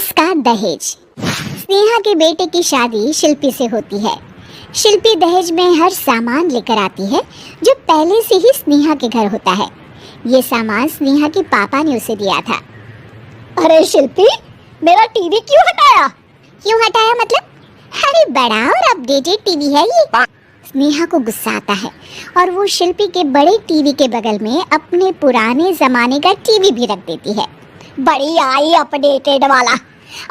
सास का दहेज। स्नेहा के बेटे की शादी शिल्पी से होती है। शिल्पी दहेज में हर सामान लेकर आती है जो पहले से ही स्नेहा के घर होता है। ये सामान स्नेहा के पापा ने उसे दिया था। अरे शिल्पी, मेरा टीवी क्यों हटाया? क्यों हटाया मतलब? अरे बड़ा और अपडेटेड टीवी है ये। स्नेहा को गुस्सा आता है और वो शिल्पी के बड़े टीवी के बगल में अपने पुराने जमाने का टीवी भी रख देती है। बड़ी आई अपडेटेड वाला।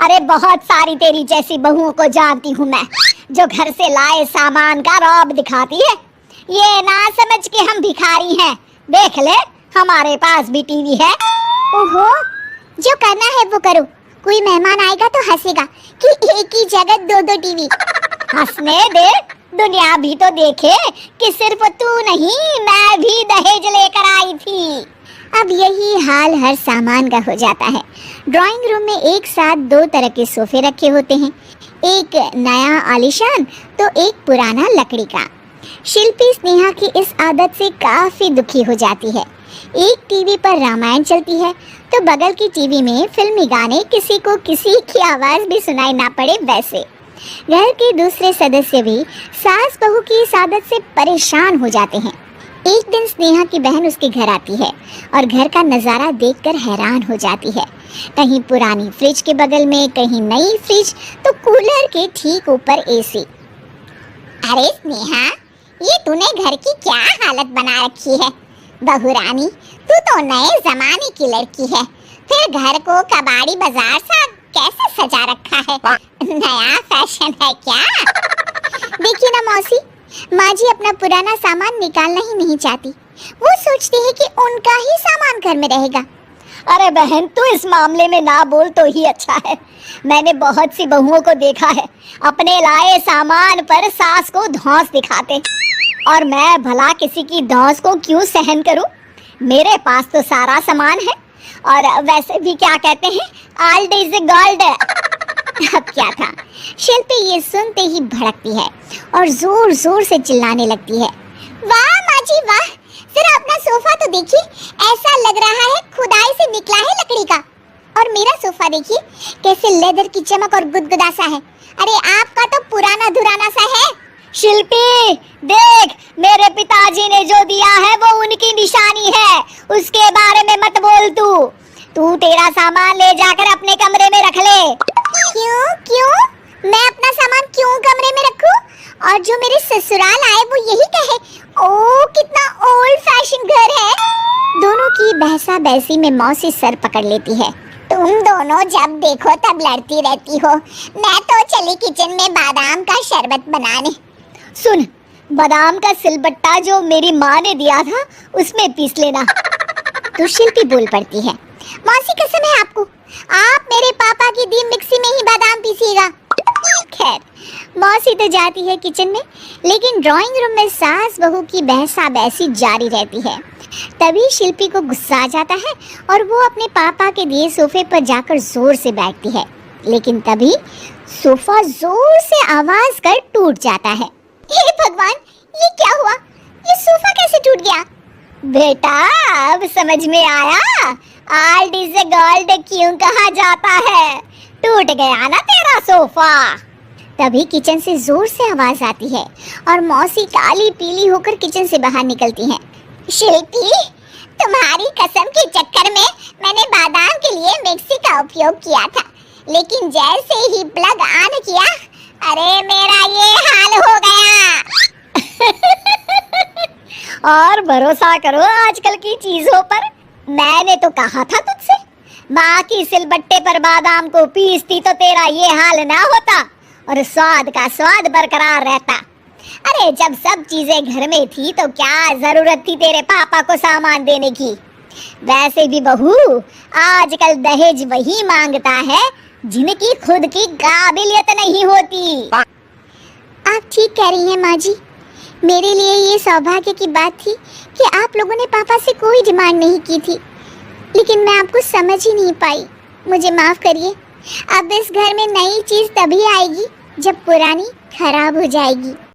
अरे बहुत सारी तेरी जैसी बहुओं को जानती हूँ मैं, जो घर से लाए सामान का रौब दिखाती है। ये ना समझ के हम भिखारी हैं। देख ले, हमारे पास भी टीवी है। ओहो, जो करना है वो करो। कोई मेहमान आएगा तो हंसेगा कि एक ही जगह दो दो टीवी। हंसने दे, दुनिया भी तो देखे कि सिर्फ तू नहीं, मैं भी दहेज लेकर आई थी। अब यही हाल हर सामान का हो जाता है। ड्राइंग रूम में एक साथ दो तरह के सोफे रखे होते हैं, एक नया आलीशान तो एक पुराना लकड़ी का। शिल्पी स्नेहा की इस आदत से काफी दुखी हो जाती है। एक टीवी पर रामायण चलती है तो बगल की टीवी में फिल्मी गाने, किसी को किसी की आवाज भी सुनाई ना पड़े वैसे। घर के दूसरे सदस्य भी सास बहू की इस आदत से परेशान हो जाते हैं। एक दिन स्नेहा की बहन उसके घर आती है और घर का नज़ारा देखकर हैरान हो जाती है। कहीं पुरानी फ्रिज के बगल में, कहीं नई फ्रिज तो कूलर के ठीक ऊपर एसी। अरे स्नेहा, ये तूने घर की क्या हालत बना रखी है? बहू रानी, तू तो नए जमाने की लड़की है, फिर घर को कबाड़ी बाजार सा कैसे सजा रखा है? नया फैशन है क्या? देखिए ना मौसी, माँ जी अपना पुराना सामान निकालना ही नहीं चाहती। वो सोचती है कि उनका ही सामान घर में रहेगा। अरे बहन, तू इस मामले में ना बोल तो ही अच्छा है। मैंने बहुत सी बहुओं को देखा है, अपने लाए सामान पर सास को धौंस दिखाते, और मैं भला किसी की धौंस को क्यों सहन करूं? मेरे पास तो सारा सामान है, और वैसे भी क्या कहते हैं, ओल्ड इज गोल्ड। अब क्या था, शिल्पी ये सुनते ही भड़कती है और जोर जोर से चिल्लाने लगती है। वाह माँ जी वाह, जरा अपना सोफा तो देखिए, ऐसा लग रहा है खुदाई से निकला है लकड़ी का। और मेरा सोफा देखिए कैसे लेदर की चमक और गुदगुदा सा है। अरे आपका तो पुराना धुराना सा है। शिल्पी देख, मेरे पिताजी ने जो दिया है वो उनकी निशानी है, उसके बारे में मत बोल। तू तेरा सामान ले जाकर अपने कमरे में रख ले। क्यों? मैं अपना सामान क्यों कमरे में रखूं? और जो मेरे ससुराल आए वो यही कहे, ओ कितना ओल्ड फैशन घर है। दोनों की बहसा बहसी में मौसी सर पकड़ लेती है। तुम दोनों जब देखो तब लड़ती रहती हो। मैं तो चली किचन में बादाम का शरबत बनाने। सुन, बादाम का सिलबट्टा जो मेरी माँ ने दिया था उसमें पीस लेना। तो शिल्पी बोल पड़ती है, मौसी कसम है आपको, आप मेरे पापा की दी मिक्सी में ही बादाम पीसिएगा। खैर, मौसी तो जाती है किचन में, लेकिन ड्राइंग रूम में सास बहू की बहसा बहसी जारी रहती है। तभी शिल्पी को गुस्सा आ जाता है और वो अपने पापा के दिए सोफे पर जाकर जोर से बैठती है, लेकिन तभी सोफा जोर से आवाज कर टूट जाता है। हे भगवान, ये क्या हुआ? ये सोफा कैसे टूट गया? बेटा, अब समझ में आया ओल्ड इज गोल्ड क्यों कहा जाता है। टूट गया ना तेरा सोफा। तभी किचन से जोर से आवाज आती है और मौसी काली पीली होकर किचन से बाहर निकलती हैं। शिल्पी, तुम्हारी कसम के चक्कर में मैंने बादाम के लिए मिक्सी का उपयोग किया था, लेकिन जैसे ही प्लग ऑन किया, अरे मेरा ये हाल हो गया। और भरोसा करो आजकल की चीजों पर। मैंने तो कहा था तुझसे, माँ की सिलबट्टे पर बादाम को पीसती तो तेरा ये हाल ना होता और स्वाद का स्वाद बरकरार रहता। अरे जब सब चीजें घर में थी तो क्या जरूरत थी तेरे पापा को सामान देने की? वैसे भी बहू, आजकल दहेज वही मांगता है जिनकी खुद की काबिलियत नहीं होती। आप ठीक कह रही हैं माँ जी। मेरे लिए ये सौभाग्य की बात थी कि आप लोगों ने पापा से कोई डिमांड नहीं की थी, लेकिन मैं आपको समझ ही नहीं पाई। मुझे माफ करिए। अब इस घर में नई चीज तभी आएगी जब पुरानी खराब हो जाएगी।